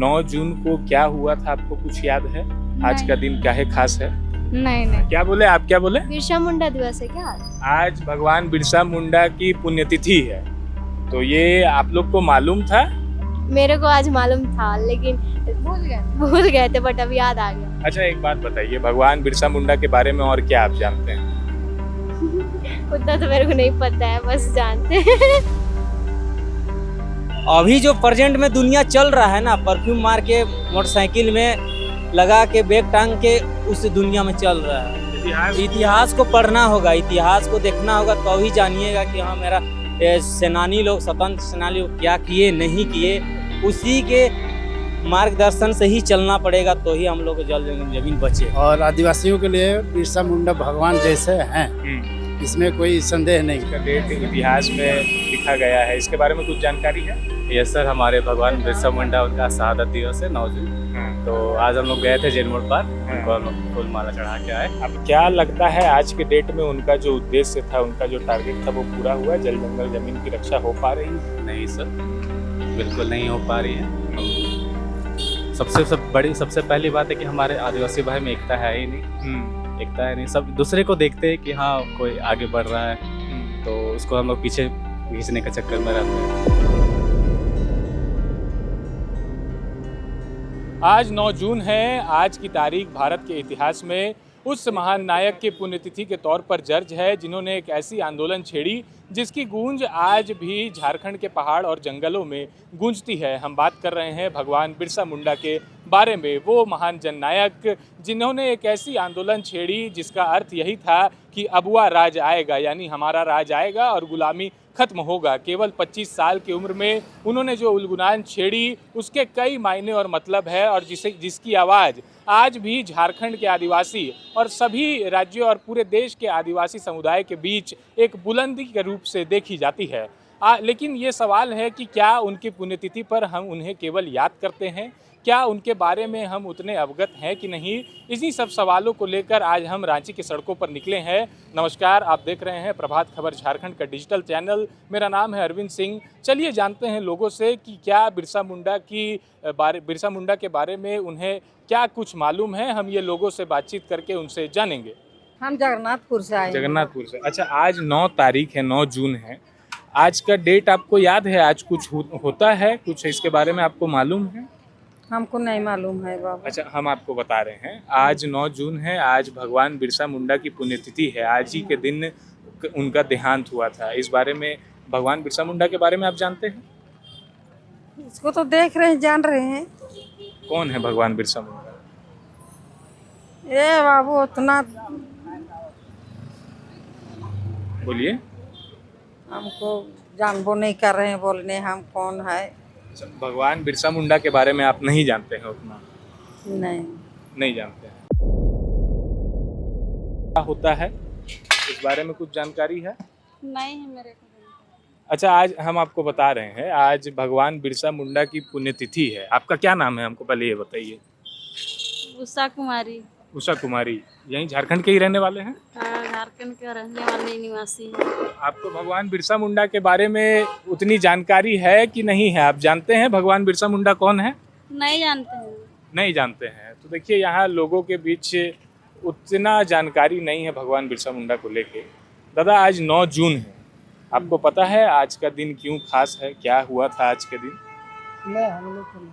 9 जून को क्या हुआ था, आपको कुछ याद है? आज का दिन क्या है, खास है? नहीं। क्या बोले आप, क्या बोले? बिरसा मुंडा दिवस है क्या आज? आज भगवान बिरसा मुंडा की पुण्यतिथि है, तो ये आप लोग को मालूम था? मेरे को आज मालूम था लेकिन भूल गए थे, बट अब याद आ गया। अच्छा, एक बात बताइए, भगवान बिरसा मुंडा के बारे में और क्या आप जानते हैं? उतना तो मेरे को नहीं पता है, बस जानते हैं। अभी जो प्रेजेंट में दुनिया चल रहा है ना, परफ्यूम मार के मोटरसाइकिल में लगा के बैग टांग के उस दुनिया में चल रहा है। इतिहास को पढ़ना होगा, इतिहास को देखना होगा, तो ही जानिएगा कि हाँ मेरा सेनानी लोग, स्वतंत्र सेनानी लोग क्या किए नहीं किए, उसी के मार्गदर्शन से ही चलना पड़ेगा, तो ही हम लोग को जल जमीन बचे। और आदिवासियों के लिए बिरसा मुंडा भगवान जैसे हैं, इसमें कोई संदेह नहीं। इसका डेट इतिहास में लिखा गया है, इसके बारे में कुछ जानकारी है? यस सर, हमारे भगवान बिरसा मुंडा उनका शहादत दिवस है 9 जून। तो आज हम लोग गए थे जैन मोड़ पार्क, उनको हम लोग फूल माला चढ़ा के आए। अब क्या लगता है आज के डेट में उनका जो उद्देश्य था, उनका जो टारगेट था, वो पूरा हुआ? जल जंगल जमीन की रक्षा हो पा रही है? नहीं सर, बिल्कुल नहीं हो पा रही है। सबसे पहली बात है कि हमारे आदिवासी भाई में एकता है ही नहीं। एकता है नहीं, सब दूसरे को देखते हैं कि हाँ कोई आगे बढ़ रहा है, तो उसको हम लोग पीछे खींचने का चक्कर में रहते हैं। आज 9 जून है। आज की तारीख भारत के इतिहास में उस महान नायक की पुण्यतिथि के तौर पर दर्ज है, जिन्होंने एक ऐसी आंदोलन छेड़ी जिसकी गूंज आज भी झारखंड के पहाड़ और जंगलों में गूंजती है। हम बात कर रहे हैं भगवान बिरसा मुंडा के बारे में, वो महान जननायक जिन्होंने एक ऐसी आंदोलन छेड़ी जिसका अर्थ यही था कि अबुआ राज आएगा, यानी हमारा राज आएगा और गुलामी खत्म होगा। केवल 25 साल की उम्र में उन्होंने जो उलगुलान छेड़ी, उसके कई मायने और मतलब है, और जिसकी आवाज़ आज भी झारखंड के आदिवासी और सभी राज्यों और पूरे देश के आदिवासी समुदाय के बीच एक बुलंदी के रूप से देखी जाती है। लेकिन ये सवाल है कि क्या उनकी पुण्यतिथि पर हम उन्हें केवल याद करते हैं? क्या उनके बारे में हम उतने अवगत हैं कि नहीं? इन्हीं सब सवालों को लेकर आज हम रांची की सड़कों पर निकले हैं। नमस्कार, आप देख रहे हैं प्रभात खबर झारखंड का डिजिटल चैनल। मेरा नाम है अरविंद सिंह। चलिए जानते हैं लोगों से कि क्या बिरसा मुंडा के बारे में उन्हें क्या कुछ मालूम है। हम ये लोगों से बातचीत करके उनसे जानेंगे। हम जगन्नाथपुर से आए। जगन्नाथपुर से। अच्छा, आज 9 तारीख है, 9 जून है। आज का डेट आपको याद है? आज कुछ होता है, कुछ इसके बारे में आपको मालूम है? हमको नहीं मालूम है बाबा। अच्छा, हम आपको बता रहे हैं। आज 9 जून है, आज भगवान बिरसा मुंडा की पुण्यतिथि है। आज ही के दिन उनका देहांत हुआ था। इस बारे में, भगवान बिरसा मुंडा के बारे में आप जानते हैं? इसको तो देख रहे हैं, जान रहे हैं। कौन है भगवान बिरसा मुंडा? ए बाबू, उतना बोलिए। हमको जानबो नहीं कर रहे हैं बोलने हम कौन है। अच्छा, भगवान बिरसा मुंडा के बारे में आप नहीं जानते हैं उतना? नहीं जानते हैं। क्या होता है, इस बारे में कुछ जानकारी है? नहीं है मेरे को। अच्छा, आज हम आपको बता रहे हैं, आज भगवान बिरसा मुंडा की पुण्यतिथि है। आपका क्या नाम है, हमको पहले ये बताइए। उषा कुमारी। उषा कुमारी। यहीं झारखंड के ही रहने वाले हैं? हाँ, झारखंड के रहने वाले निवासी हैं। आपको भगवान बिरसा मुंडा के बारे में उतनी जानकारी है कि नहीं है? आप जानते हैं भगवान बिरसा मुंडा कौन है? नहीं जानते हैं। नहीं जानते हैं। तो देखिए, यहाँ लोगों के बीच उतना जानकारी नहीं है भगवान बिरसा मुंडा को लेके। दादा, आज 9 जून है, आपको पता है आज का दिन क्यों खास है? क्या हुआ था आज के दिन? नहीं, हम लोग को नहीं।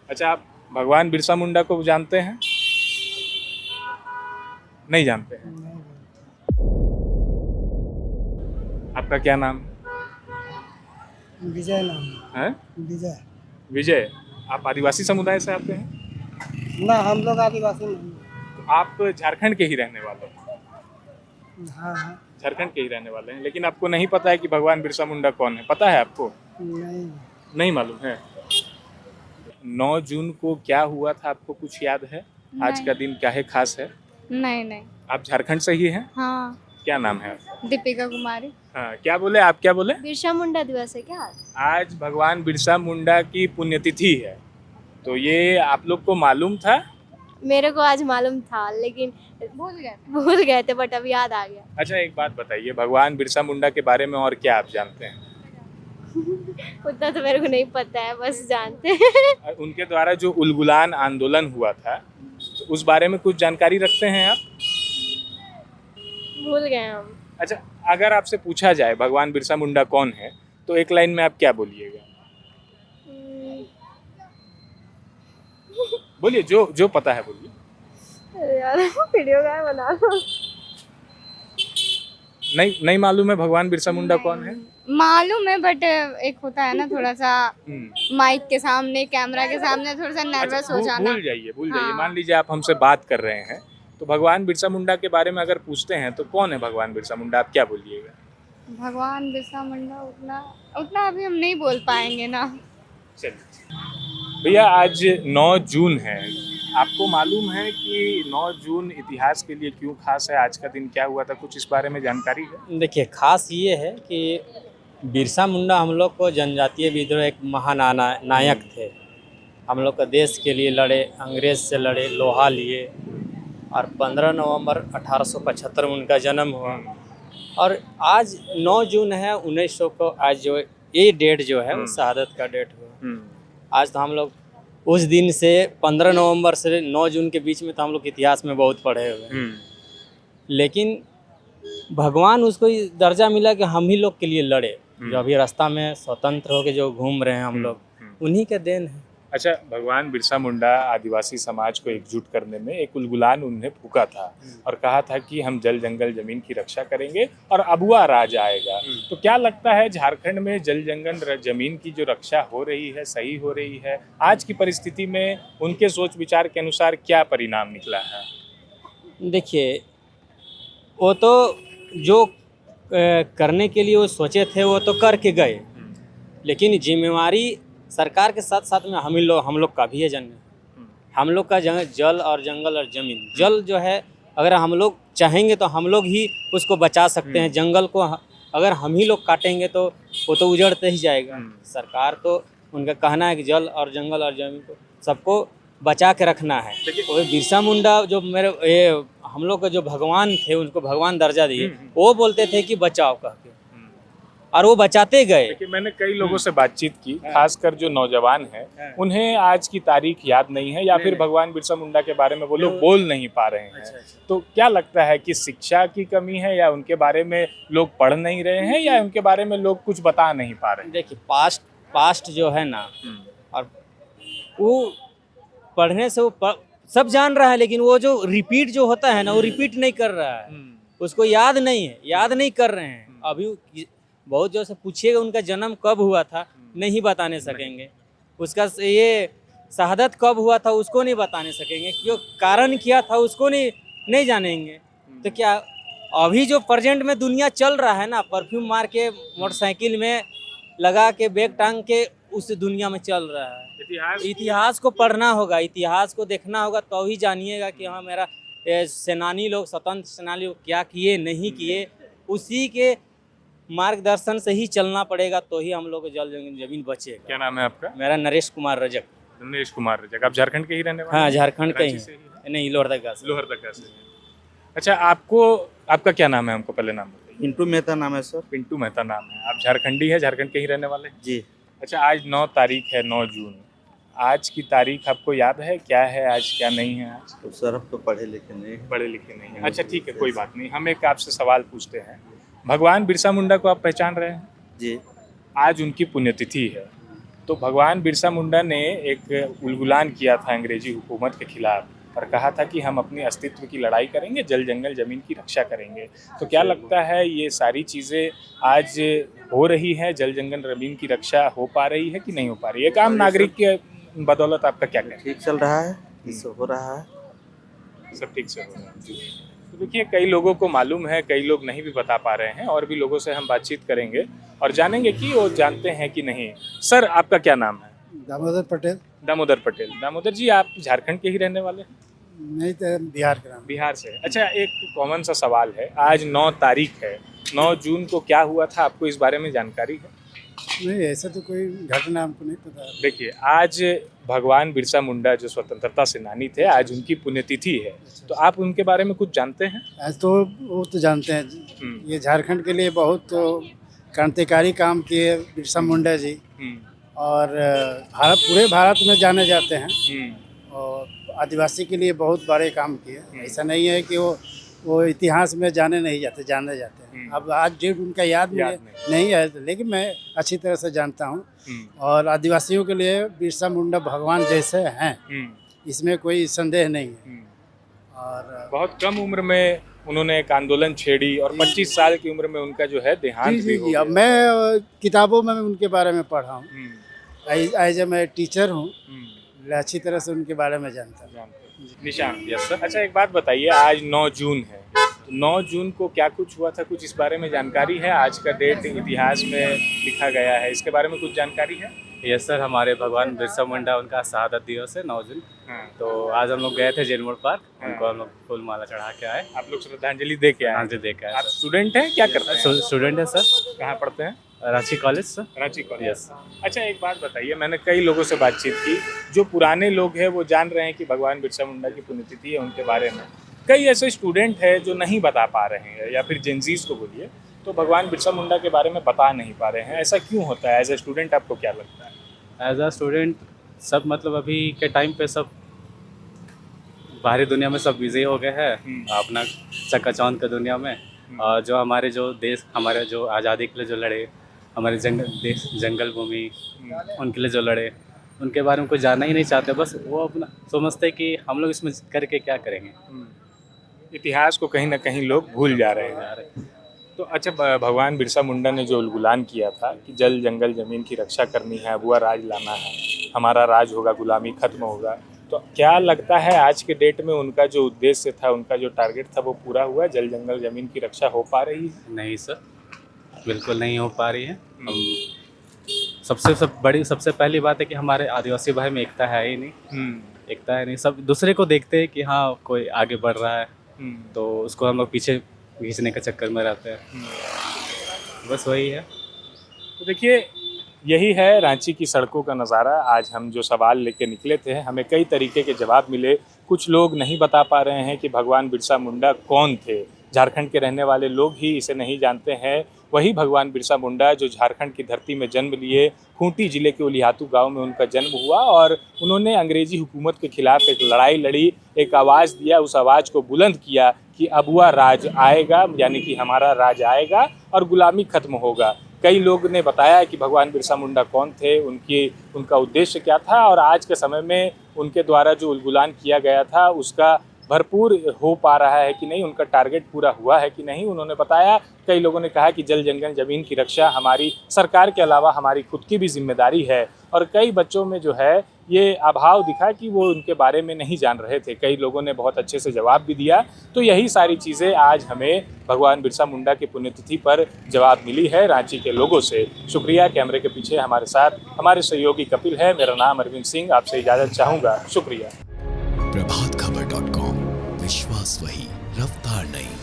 अच्छा, आप भगवान बिरसा मुंडा को जानते हैं? नहीं जानते हैं। आपका क्या नाम विजय नाम है? विजय। विजय। आप आदिवासी समुदाय से आते हैं? ना, हम लोग आदिवासी नहीं। तो आप झारखंड के ही रहने वाले हैं? हाँ हाँ। झारखंड के ही रहने वाले हैं, लेकिन आपको नहीं पता है कि भगवान बिरसा मुंडा कौन है? पता है आपको? नहीं मालूम है। 9 जून को क्या हुआ था, आपको कुछ याद है? आज का दिन क्या है, खास है? नहीं। आप झारखंड से ही हैं? हाँ। क्या नाम है आपका? दीपिका कुमारी। हाँ, क्या बोले आप, क्या बोले? बिरसा मुंडा दिवस है क्या आज? आज भगवान बिरसा मुंडा की पुण्यतिथि है, तो ये आप लोग को मालूम था? मेरे को आज मालूम था लेकिन भूल गए थे, बट अब याद आ गया। अच्छा, एक बात बताइए, भगवान बिरसा मुंडा के बारे में और क्या आप जानते हैं? उतना तो मेरे को नहीं पता है, बस जानते हैं। और उनके द्वारा जो उलगुलान आंदोलन हुआ था, तो उस बारे में कुछ जानकारी रखते हैं आप? भूल गए हम। अच्छा, अगर आपसे पूछा जाए भगवान बिरसा मुंडा कौन है, तो एक लाइन में आप क्या बोलिएगा? बोलिए, जो पता है बोलिए। अरे यार वीडियो का बना लो। नहीं मालूम है भगवान बिरसा मुंडा कौन है? मालूम है बट एक होता है ना थोड़ा सा हम्म। माइक के सामने, कैमरा के सामने थोड़ा सा नर्वस अच्छा, हो जाना। भूल जाइए। हाँ। मान लीजिए आप हमसे बात कर रहे हैं, तो भगवान बिरसा मुंडा के बारे में अगर पूछते हैं तो कौन है भगवान बिरसा मुंडा, आप क्या बोलिएगा? भगवान बिरसा मुंडा उतना अभी हम नहीं बोल पाएंगे ना। चलिए भैया, आज 9 जून है। आपको मालूम है कि 9 जून इतिहास के लिए क्यों खास है? आज का दिन क्या हुआ था, कुछ इस बारे में जानकारी है? देखिए, खास ये है कि बिरसा मुंडा हम लोग को जनजातीय विद्रोह एक नायक थे। हम लोग का देश के लिए लड़े, अंग्रेज से लड़े, लोहा लिए, और 15 नवंबर 1875 में उनका जन्म हुआ। और आज 9 जून है 1900 को, आज जो ये डेट जो है वो शहादत का डेट हुआ। आज तो हम लोग उस दिन से 15 नवंबर से 9 जून के बीच में तो हम लोग इतिहास में बहुत पढ़े हुए हैं। लेकिन भगवान उसको ये दर्जा मिला कि हम ही लोग के लिए लड़े, जो अभी रास्ता में स्वतंत्र होकर जो घूम रहे हैं हम लोग, उन्हीं का देन है। अच्छा, भगवान बिरसा मुंडा आदिवासी समाज को एकजुट करने में एक उलगुलान उन्हें फूका था और कहा था कि हम जल जंगल जमीन की रक्षा करेंगे और अबुआ राज आएगा। तो क्या लगता है झारखंड में जल जंगल जमीन की जो रक्षा हो रही है, सही हो रही है? आज की परिस्थिति में उनके सोच विचार के अनुसार क्या परिणाम निकला है? देखिए, वो तो जो करने के लिए वो सोचे थे वो तो करके गए, लेकिन जिम्मेवारी सरकार के साथ साथ में हम लोग का भी है। हम लोग का जल और जंगल और ज़मीन, जल जो है अगर हम लोग चाहेंगे तो हम लोग ही उसको बचा सकते हैं। जंगल को अगर हम ही लोग काटेंगे तो वो तो उजड़ते ही जाएगा। सरकार तो उनका कहना है कि जल और जंगल और ज़मीन को सबको बचा के रखना है। वो बिरसा मुंडा जो हम लोग के जो भगवान थे, उनको भगवान दर्जा दिए, वो बोलते थे कि बचाओ कह के, और वो बचाते गए। देखिए, मैंने कई लोगों से बातचीत की, खासकर जो नौजवान हैं, उन्हें आज की तारीख याद नहीं है या फिर भगवान बिरसा मुंडा के बारे में वो लोग बोल नहीं पा रहे हैं। तो क्या लगता है कि शिक्षा की कमी है, या उनके बारे में लोग पढ़ नहीं रहे हैं, या उनके बारे में लोग कुछ बता नहीं पा रहे हैं? देखिए, पास्ट जो है ना, और वो पढ़ने से वो सब जान रहा है, लेकिन वो जो रिपीट जो होता है ना, वो रिपीट नहीं कर रहा है, उसको याद नहीं कर रहे हैं। अभी बहुत जो से पूछिएगा उनका जन्म कब हुआ था, नहीं बताने सकेंगे। उसका ये शहादत कब हुआ था, उसको नहीं बताने सकेंगे। क्यों कारण क्या था, उसको नहीं जानेंगे। तो क्या अभी जो प्रेजेंट में दुनिया चल रहा है ना, परफ्यूम मार के, मोटरसाइकिल में लगा के, बैग टांग के, उस दुनिया में चल रहा है। इतिहास को पढ़ना होगा, इतिहास को देखना होगा, तो ही जानिएगा कि हाँ, मेरा सेनानी लोग, स्वतंत्र सेनानी लोग क्या किए, नहीं किए। उसी के मार्गदर्शन से ही चलना पड़ेगा, तो ही हम लोग को जल जमीन बचेगा। क्या नाम है आपका? मेरा नरेश कुमार रजक। नरेश कुमार रजक। आप झारखंड के ही रहने वाले? हाँ, झारखंड का ही रांची से है। नहीं, लोहरदगा से। लोहरदगा से। अच्छा, आपका क्या नाम है? हमको पहले नाम बताइए। पिंटू मेहता नाम है सर। पिंटू मेहता नाम है। आप झारखंडी है, झारखंड के ही रहने वाले? जी। अच्छा, आज 9 तारीख है, 9 जून। आज की तारीख आपको याद है क्या है आज, क्या नहीं है आज? तो सर हम तो पढ़े लिखे नहीं हैं। पढ़े लिखे नहीं है। अच्छा, ठीक है, कोई बात नहीं। हम एक आपसे सवाल पूछते हैं। भगवान बिरसा मुंडा को आप पहचान रहे हैं? जी। आज उनकी पुण्यतिथि है, तो भगवान बिरसा मुंडा ने एक उलगुलान किया था अंग्रेजी हुकूमत के खिलाफ और कहा था कि हम अपने अस्तित्व की लड़ाई करेंगे, जल जंगल ज़मीन की रक्षा करेंगे। तो क्या लगता है ये सारी चीज़ें आज हो रही हैं? जल जंगल ज़मीन की रक्षा हो पा रही है कि नहीं हो पा रही है? एक आम नागरिक के बदौलत आपका क्या कहना है? ठीक चल रहा है, इससे हो रहा है, सब ठीक से हो रहा है। तो देखिए, कई लोगों को मालूम है, कई लोग नहीं भी बता पा रहे हैं, और भी लोगों से हम बातचीत करेंगे और जानेंगे कि वो जानते हैं कि नहीं। सर, आपका क्या नाम है? दामोदर पटेल। दामोदर पटेल। दामोदर जी, आप झारखंड के ही रहने वाले? नहीं, तो बिहार का नाम। बिहार से। अच्छा, एक कॉमन सा सवाल है, आज 9 तारीख है, 9 जून को क्या हुआ था, आपको इस बारे में जानकारी है? नहीं, ऐसा तो कोई घटना हमको नहीं पता। देखिए, आज भगवान बिरसा मुंडा जो स्वतंत्रता सेनानी थे, आज उनकी पुण्यतिथि है, तो आप उनके बारे में कुछ जानते हैं? आज तो वो तो जानते हैं, ये झारखंड के लिए बहुत तो क्रांतिकारी काम किए बिरसा मुंडा जी, और पूरे भारत में जाने जाते हैं और आदिवासी के लिए बहुत बड़े काम किए। ऐसा नहीं है कि वो इतिहास में जाने नहीं जाते, जाने जाते हैं। अब आज डेट उनका याद नहीं है, लेकिन मैं अच्छी तरह से जानता हूँ। और आदिवासियों के लिए बिरसा मुंडा भगवान जैसे हैं, इसमें कोई संदेह नहीं है। और बहुत कम उम्र में उन्होंने एक आंदोलन छेड़ी और 25 साल की उम्र में उनका जो है देहांत भी हो गया। अब मैं किताबों में उनके बारे में पढ़ा हूँ, एज ए मैं टीचर हूँ, अच्छी तरह से उनके बारे में जानता हूँ। निशान, यस सर। अच्छा, एक बात बताइए, आज 9 जून है, 9 जून को क्या कुछ हुआ था, कुछ इस बारे में जानकारी है? आज का डेट इतिहास में लिखा गया है, इसके बारे में कुछ जानकारी है? यस सर, हमारे भगवान बिरसा मुंडा उनका शहादत दिवस है 9 जून। तो आज हम लोग गए थे जेल मोड़ पार्क, उनको हम लोग फूल माला चढ़ा के आए। आप लोग श्रद्धांजलि दे के आए? हाँ जी, दे के आए। आप स्टूडेंट हैं, क्या करते हैं? स्टूडेंट है सर। कहाँ पढ़ते हैं? Ranchi college sir. Ranchi college. Yes. अच्छा, एक बात बताइए, मैंने कई लोगों से बातचीत की, जो पुराने लोग हैं वो जान रहे हैं कि भगवान बिरसा मुंडा की पुण्यतिथि है, उनके बारे में कई ऐसे स्टूडेंट हैं जो नहीं बता पा रहे हैं, या फिर जेनजीज को बोलिए, तो भगवान बिरसा मुंडा के बारे में बता नहीं पा रहे हैं। ऐसा क्यों होता है? एज ए स्टूडेंट आपको क्या लगता है? एज अ स्टूडेंट सब मतलब अभी के टाइम पे सब बाहरी दुनिया में सब बिजी हो गए हैं अपना चकाचौंध की दुनिया में। और जो हमारे जो देश, हमारे जो आज़ादी के लिए जो लड़े, हमारे जंगल भूमि, उनके लिए जो लड़े, उनके बारे में कोई जानना ही नहीं चाहते। बस वो अपना समझते कि हम लोग इसमें करके क्या करेंगे। इतिहास को कहीं ना कहीं लोग भूल जा रहे हैं। तो अच्छा, भगवान बिरसा मुंडा ने जो उलगुलान किया था कि जल जंगल ज़मीन की रक्षा करनी है, अबुआ राज लाना है, हमारा राज होगा, गुलामी खत्म होगा, तो क्या लगता है आज के डेट में उनका जो उद्देश्य था, उनका जो टारगेट था, वो पूरा हुआ? जल जंगल ज़मीन की रक्षा हो पा रही है? नहीं सर, बिल्कुल नहीं हो पा रही है। सबसे पहली बात है कि हमारे आदिवासी भाई में एकता है ही नहीं। एकता है नहीं, सब दूसरे को देखते हैं कि हाँ कोई आगे बढ़ रहा है, तो उसको हम लोग पीछे खींचने के चक्कर में रहते हैं। बस वही है। तो देखिए, यही है रांची की सड़कों का नज़ारा। आज हम जो सवाल लेके निकले थे, हमें कई तरीके के जवाब मिले। कुछ लोग नहीं बता पा रहे हैं कि भगवान बिरसा मुंडा कौन थे। झारखंड के रहने वाले लोग ही इसे नहीं जानते हैं। वही भगवान बिरसा मुंडा जो झारखंड की धरती में जन्म लिए, खूंटी जिले के उलिहातू गांव में उनका जन्म हुआ, और उन्होंने अंग्रेजी हुकूमत के खिलाफ एक लड़ाई लड़ी, एक आवाज़ दिया, उस आवाज़ को बुलंद किया कि अबुआ राज आएगा, यानी कि हमारा राज आएगा और गुलामी खत्म होगा। कई लोग ने बताया कि भगवान बिरसा मुंडा कौन थे, उनका उद्देश्य क्या था, और आज के समय में उनके द्वारा जो उलगुलान किया गया था उसका भरपूर हो पा रहा है कि नहीं, उनका टारगेट पूरा हुआ है कि नहीं। उन्होंने बताया, कई लोगों ने कहा कि जल जंगल ज़मीन की रक्षा हमारी सरकार के अलावा हमारी खुद की भी जिम्मेदारी है, और कई बच्चों में जो है ये अभाव दिखा कि वो उनके बारे में नहीं जान रहे थे। कई लोगों ने बहुत अच्छे से जवाब भी दिया। तो यही सारी चीज़ें आज हमें भगवान बिरसा मुंडा की पुण्यतिथि पर जवाब मिली है रांची के लोगों से। शुक्रिया। कैमरे के पीछे हमारे साथ हमारे सहयोगी कपिल है। मेरा नाम अरविंद सिंह, आपसे इजाज़त चाहूँगा। शुक्रिया। प्रभातखबर.com, विश्वास वही, रफ्तार नहीं।